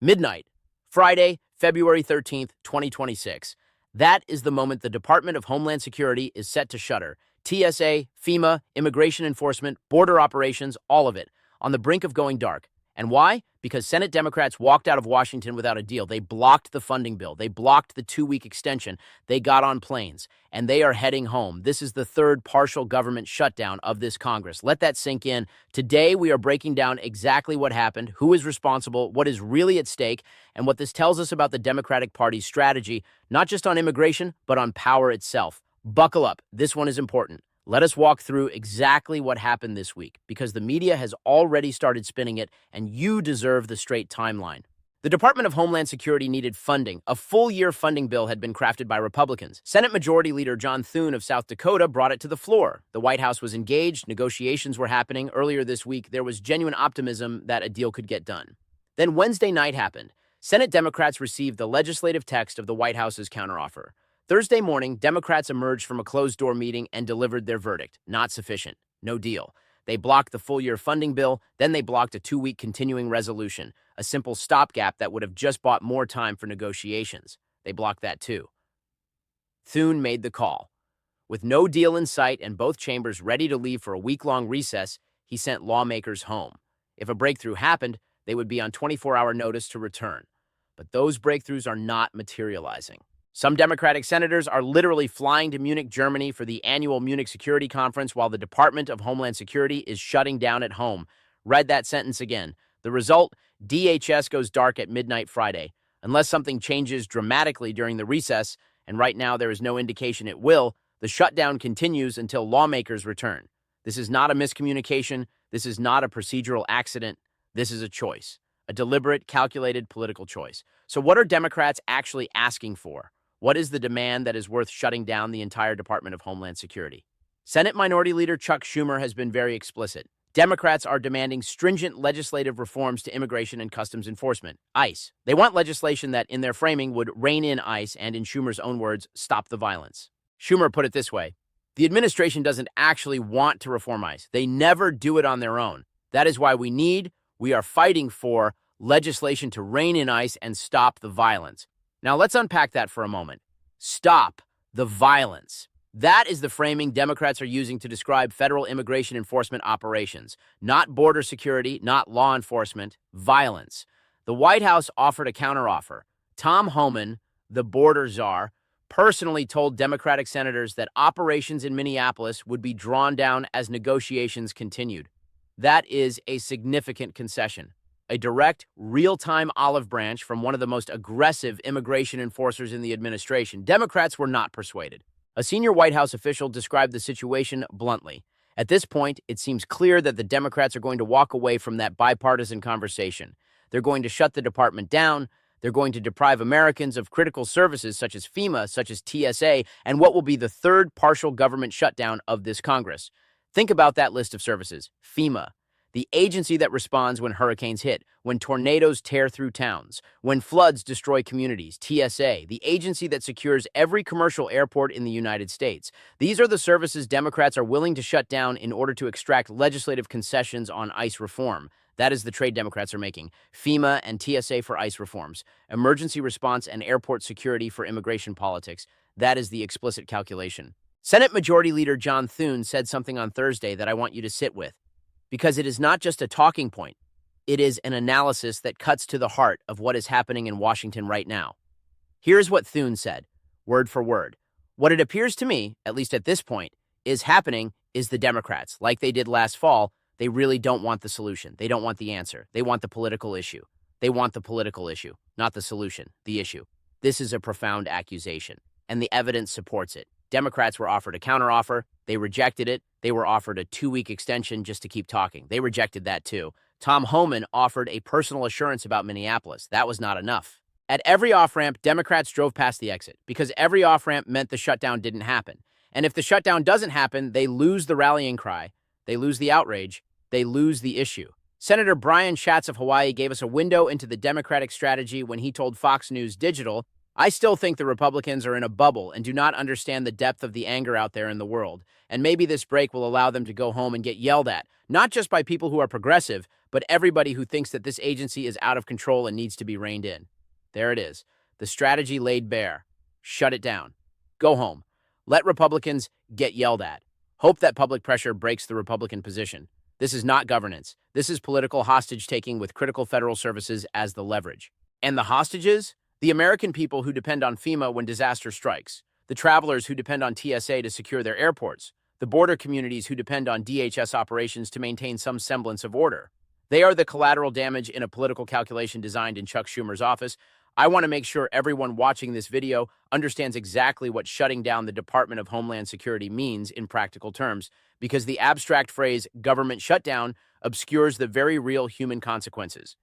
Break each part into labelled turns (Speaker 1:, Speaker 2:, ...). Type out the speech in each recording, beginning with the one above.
Speaker 1: Midnight, Friday, February 13th, 2026. That is the moment the Department of Homeland Security is set to shutter. TSA, FEMA, immigration enforcement, border operations, all of it, on the brink of going dark. And why? Because Senate Democrats walked out of Washington without a deal. They blocked the funding bill. They blocked the 2-week extension. They got on planes, and they are heading home. This is the third partial government shutdown of this Congress. Let that sink in. Today, we are breaking down exactly what happened, who is responsible, what is really at stake, and what this tells us about the Democratic Party's strategy, not just on immigration, but on power itself. Buckle up. This one is important. Let us walk through exactly what happened this week, because the media has already started spinning it, and you deserve the straight timeline. The Department of Homeland Security needed funding. A full-year funding bill had been crafted by Republicans. Senate Majority Leader Thune of South Dakota brought it to the floor. The White House was engaged. Negotiations were happening. Earlier this week, there was genuine optimism that a deal could get done. Then Wednesday night happened. Senate Democrats received the legislative text of the White House's counteroffer. Thursday morning, Democrats emerged from a closed-door meeting and delivered their verdict. Not sufficient. No deal. They blocked the full-year funding bill, then they blocked a 2-week continuing resolution, a simple stopgap that would have just bought more time for negotiations. They blocked that too. Thune made the call. With no deal in sight and both chambers ready to leave for a week-long recess, he sent lawmakers home. If a breakthrough happened, they would be on 24-hour notice to return. But those breakthroughs are not materializing. Some Democratic senators are literally flying to Munich, Germany for the annual Munich Security Conference while the Department of Homeland Security is shutting down at home. Read that sentence again. The result, DHS goes dark at midnight Friday. Unless something changes dramatically during the recess, and right now there is no indication it will, the shutdown continues until lawmakers return. This is not a miscommunication. This is not a procedural accident. This is a choice, a deliberate, calculated political choice. So what are Democrats actually asking for? What is the demand that is worth shutting down the entire Department of Homeland Security? Senate Minority Leader Chuck Schumer has been very explicit. Democrats are demanding stringent legislative reforms to immigration and customs enforcement, ICE. They want legislation that, in their framing, would rein in ICE and, in Schumer's own words, stop the violence. Schumer put it this way: the administration doesn't actually want to reform ICE. They never do it on their own. That is why we are fighting for legislation to rein in ICE and stop the violence. Now, let's unpack that for a moment. Stop the violence. That is the framing Democrats are using to describe federal immigration enforcement operations. Not border security, not law enforcement, violence. The White House offered a counteroffer. Tom Homan, the border czar, personally told Democratic senators that operations in Minneapolis would be drawn down as negotiations continued. That is a significant concession. A direct, real-time olive branch from one of the most aggressive immigration enforcers in the administration. Democrats were not persuaded. A senior White House official described the situation bluntly. At this point, it seems clear that the Democrats are going to walk away from that bipartisan conversation. They're going to shut the department down. They're going to deprive Americans of critical services such as FEMA, such as TSA, and what will be the third partial government shutdown of this Congress. Think about that list of services. FEMA, the agency that responds when hurricanes hit, when tornadoes tear through towns, when floods destroy communities. TSA, the agency that secures every commercial airport in the United States. These are the services Democrats are willing to shut down in order to extract legislative concessions on ICE reform. That is the trade Democrats are making. FEMA and TSA for ICE reforms. Emergency response and airport security for immigration politics. That is the explicit calculation. Senate Majority Leader Thune said something on Thursday that I want you to sit with, because it is not just a talking point. It is an analysis that cuts to the heart of what is happening in Washington right now. Here's what Thune said, word for word. What it appears to me, at least at this point, is happening is the Democrats, like they did last fall, they really don't want the solution. They don't want the answer. They want the political issue. They want the political issue, not the solution, the issue. This is a profound accusation, and the evidence supports it. Democrats were offered a counteroffer. They rejected it. They were offered a 2-week extension just to keep talking. They rejected that too. Tom Homan offered a personal assurance about Minneapolis. That was not enough. At every off-ramp, Democrats drove past the exit because every off-ramp meant the shutdown didn't happen. And if the shutdown doesn't happen, they lose the rallying cry. They lose the outrage. They lose the issue. Senator Brian Schatz of Hawaii gave us a window into the Democratic strategy when he told Fox News Digital, "I still think the Republicans are in a bubble and do not understand the depth of the anger out there in the world. And maybe this break will allow them to go home and get yelled at, not just by people who are progressive, but everybody who thinks that this agency is out of control and needs to be reined in. There it is. The strategy laid bare. Shut it down. Go home. Let Republicans get yelled at. Hope that public pressure breaks the Republican position. This is not governance. This is political hostage-taking with critical federal services as the leverage. And the hostages? The American people who depend on FEMA when disaster strikes. The travelers who depend on TSA to secure their airports. The border communities who depend on DHS operations to maintain some semblance of order. They are the collateral damage in a political calculation designed in Chuck Schumer's office. I want to make sure everyone watching this video understands exactly what shutting down the Department of Homeland Security means in practical terms, because the abstract phrase government shutdown obscures the very real human consequences.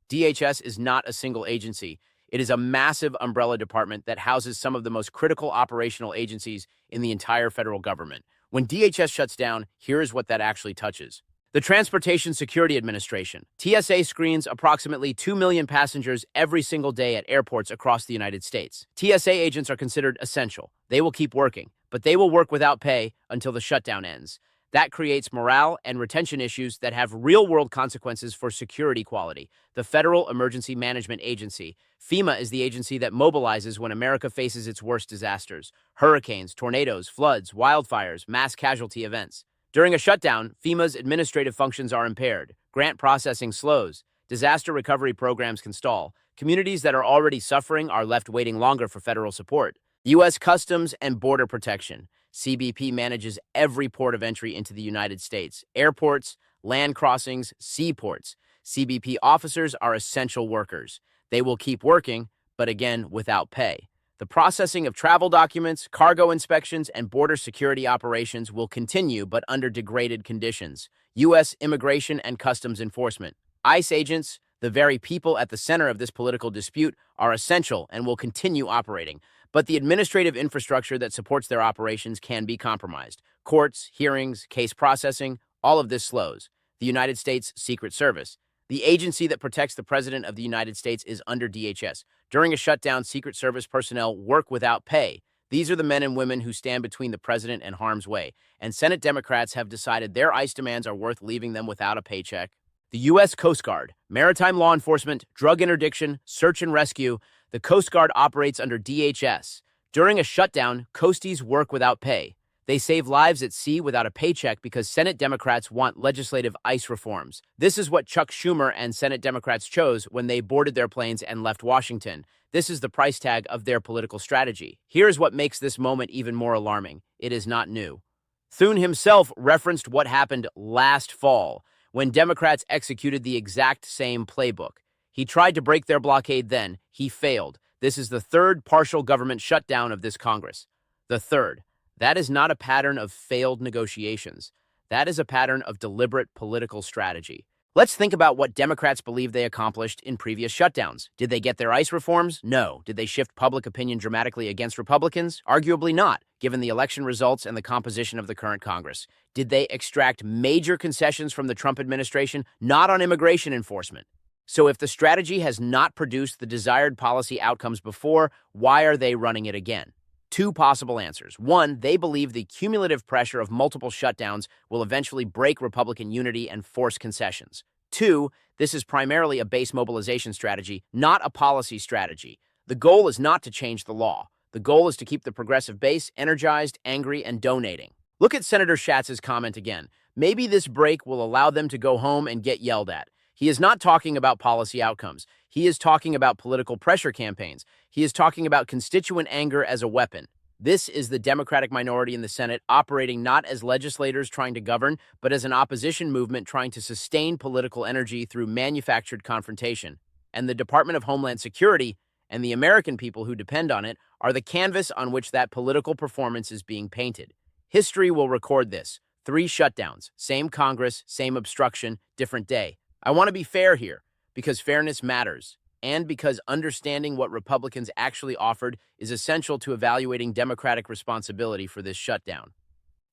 Speaker 1: DHS is not a single agency. It is a massive umbrella department that houses some of the most critical operational agencies in the entire federal government. When DHS shuts down, here is what that actually touches. The Transportation Security Administration. TSA screens approximately 2 million passengers every single day at airports across the United States. TSA agents are considered essential. They will keep working, but they will work without pay until the shutdown ends. That creates morale and retention issues that have real-world consequences for security quality. The Federal Emergency Management Agency. FEMA is the agency that mobilizes when America faces its worst disasters. Hurricanes, tornadoes, floods, wildfires, mass casualty events. During a shutdown, FEMA's administrative functions are impaired. Grant processing slows. Disaster recovery programs can stall. Communities that are already suffering are left waiting longer for federal support. U.S. Customs and Border Protection. CBP manages every port of entry into the United States. Airports, land crossings, seaports. CBP officers are essential workers. They will keep working, but again, without pay. The processing of travel documents, cargo inspections, and border security operations will continue, but under degraded conditions. U.S. Immigration and Customs Enforcement. ICE agents, the very people at the center of this political dispute, are essential and will continue operating. But the administrative infrastructure that supports their operations can be compromised. Courts, hearings, case processing, all of this slows. The United States Secret Service. The agency that protects the President of the United States is under DHS. During a shutdown, Secret Service personnel work without pay. These are the men and women who stand between the president and harm's way. And Senate Democrats have decided their ICE demands are worth leaving them without a paycheck. The U.S. Coast Guard, maritime law enforcement, drug interdiction, search and rescue. The Coast Guard operates under DHS. During a shutdown, coasties work without pay. They save lives at sea without a paycheck because Senate Democrats want legislative ICE reforms. This is what Chuck Schumer and Senate Democrats chose when they boarded their planes and left Washington. This is the price tag of their political strategy. Here's what makes this moment even more alarming. It is not new. Thune himself referenced what happened last fall when Democrats executed the exact same playbook. He tried to break their blockade then. He failed. This is the third partial government shutdown of this Congress. The third. That is not a pattern of failed negotiations. That is a pattern of deliberate political strategy. Let's think about what Democrats believe they accomplished in previous shutdowns. Did they get their ICE reforms? No. Did they shift public opinion dramatically against Republicans? Arguably not, given the election results and the composition of the current Congress. Did they extract major concessions from the Trump administration? Not on immigration enforcement. So if the strategy has not produced the desired policy outcomes before, why are they running it again? Two possible answers. One, they believe the cumulative pressure of multiple shutdowns will eventually break Republican unity and force concessions. Two, this is primarily a base mobilization strategy, not a policy strategy. The goal is not to change the law. The goal is to keep the progressive base energized, angry, and donating. Look at Senator Schatz's comment again. Maybe this break will allow them to go home and get yelled at. He is not talking about policy outcomes. He is talking about political pressure campaigns. He is talking about constituent anger as a weapon. This is the Democratic minority in the Senate operating not as legislators trying to govern, but as an opposition movement trying to sustain political energy through manufactured confrontation. And the Department of Homeland Security and the American people who depend on it are the canvas on which that political performance is being painted. History will record this. 3 shutdowns, same Congress, same obstruction, different day. I want to be fair here, because fairness matters, and because understanding what Republicans actually offered is essential to evaluating Democratic responsibility for this shutdown.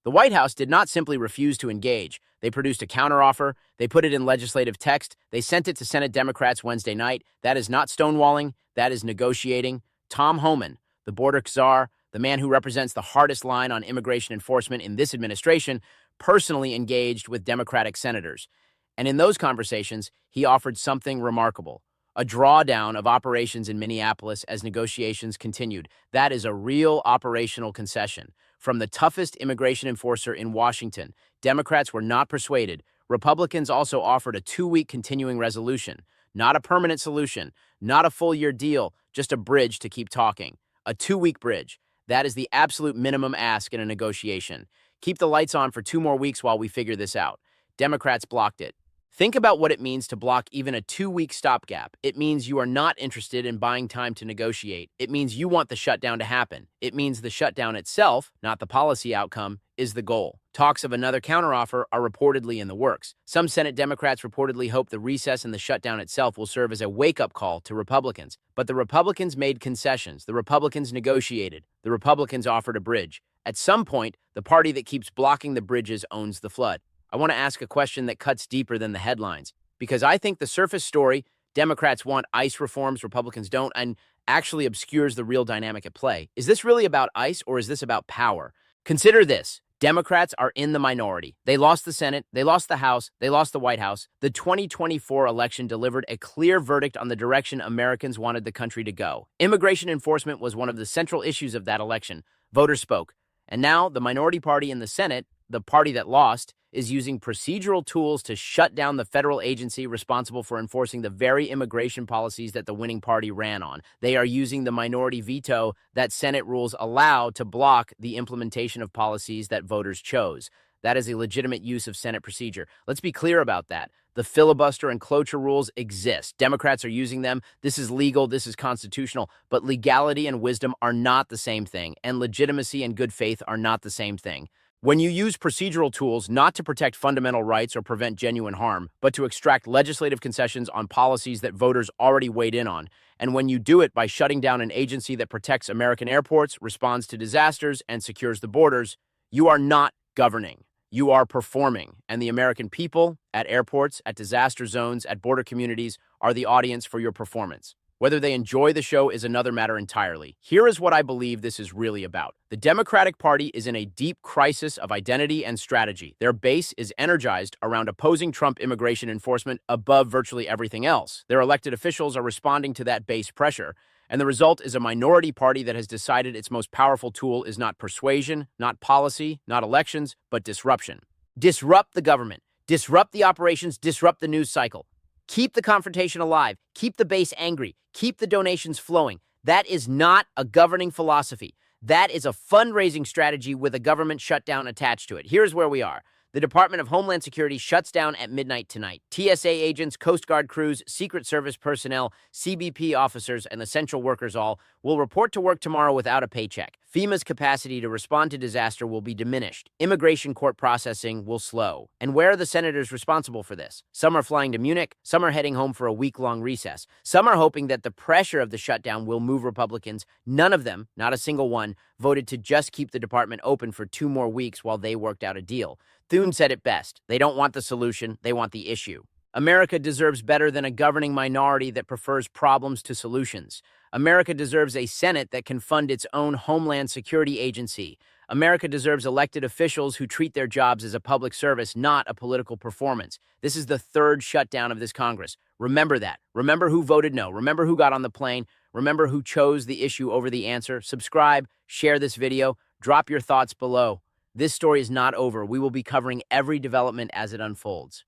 Speaker 1: The White House did not simply refuse to engage. They produced a counteroffer, they put it in legislative text, they sent it to Senate Democrats Wednesday night. That is not stonewalling, that is negotiating. Tom Homan, the border czar, the man who represents the hardest line on immigration enforcement in this administration, personally engaged with Democratic senators. And in those conversations, he offered something remarkable: a drawdown of operations in Minneapolis as negotiations continued. That is a real operational concession. From the toughest immigration enforcer in Washington, Democrats were not persuaded. Republicans also offered a 2-week continuing resolution. Not a permanent solution, not a full-year deal, just a bridge to keep talking. A 2-week bridge. That is the absolute minimum ask in a negotiation. Keep the lights on for 2 more weeks while we figure this out. Democrats blocked it. Think about what it means to block even a 2-week stopgap. It means you are not interested in buying time to negotiate. It means you want the shutdown to happen. It means the shutdown itself, not the policy outcome, is the goal. Talks of another counteroffer are reportedly in the works. Some Senate Democrats reportedly hope the recess and the shutdown itself will serve as a wake-up call to Republicans. But the Republicans made concessions. The Republicans negotiated. The Republicans offered a bridge. At some point, the party that keeps blocking the bridges owns the flood. I want to ask a question that cuts deeper than the headlines, because I think the surface story, Democrats want ICE reforms, Republicans don't, and actually obscures the real dynamic at play. Is this really about ICE, or is this about power? Consider this. Democrats are in the minority. They lost the Senate, they lost the House, they lost the White House. The 2024 election delivered a clear verdict on the direction Americans wanted the country to go. Immigration enforcement was one of the central issues of that election. Voters spoke. And now the minority party in the Senate, the party that lost, is using procedural tools to shut down the federal agency responsible for enforcing the very immigration policies that the winning party ran on. They are using the minority veto that Senate rules allow to block the implementation of policies that voters chose. That is a legitimate use of Senate procedure. Let's be clear about that. The filibuster and cloture rules exist. Democrats are using them. This is legal. This is constitutional. But legality and wisdom are not the same thing, and legitimacy and good faith are not the same thing. When you use procedural tools not to protect fundamental rights or prevent genuine harm, but to extract legislative concessions on policies that voters already weighed in on, and when you do it by shutting down an agency that protects American airports, responds to disasters, and secures the borders, you are not governing. You are performing, and the American people at airports, at disaster zones, at border communities are the audience for your performance. Whether they enjoy the show is another matter entirely. Here is what I believe this is really about. The Democratic Party is in a deep crisis of identity and strategy. Their base is energized around opposing Trump immigration enforcement above virtually everything else. Their elected officials are responding to that base pressure, and the result is a minority party that has decided its most powerful tool is not persuasion, not policy, not elections, but disruption. Disrupt the government, disrupt the operations, disrupt the news cycle. Keep the confrontation alive. Keep the base angry. Keep the donations flowing. That is not a governing philosophy. That is a fundraising strategy with a government shutdown attached to it. Here's where we are. The Department of Homeland Security shuts down at midnight tonight. TSA agents, Coast Guard crews, Secret Service personnel, CBP officers, and essential workers all will report to work tomorrow without a paycheck. FEMA's capacity to respond to disaster will be diminished. Immigration court processing will slow. And where are the senators responsible for this? Some are flying to Munich. Some are heading home for a week-long recess. Some are hoping that the pressure of the shutdown will move Republicans. None of them, not a single one, voted to just keep the department open for 2 more weeks while they worked out a deal. Thune said it best. They don't want the solution, they want the issue. America deserves better than a governing minority that prefers problems to solutions. America deserves a Senate that can fund its own Homeland Security agency. America deserves elected officials who treat their jobs as a public service, not a political performance. This is the 3rd shutdown of this Congress. Remember that. Remember who voted no. Remember who got on the plane. Remember who chose the issue over the answer. Subscribe, share this video, drop your thoughts below. This story is not over. We will be covering every development as it unfolds.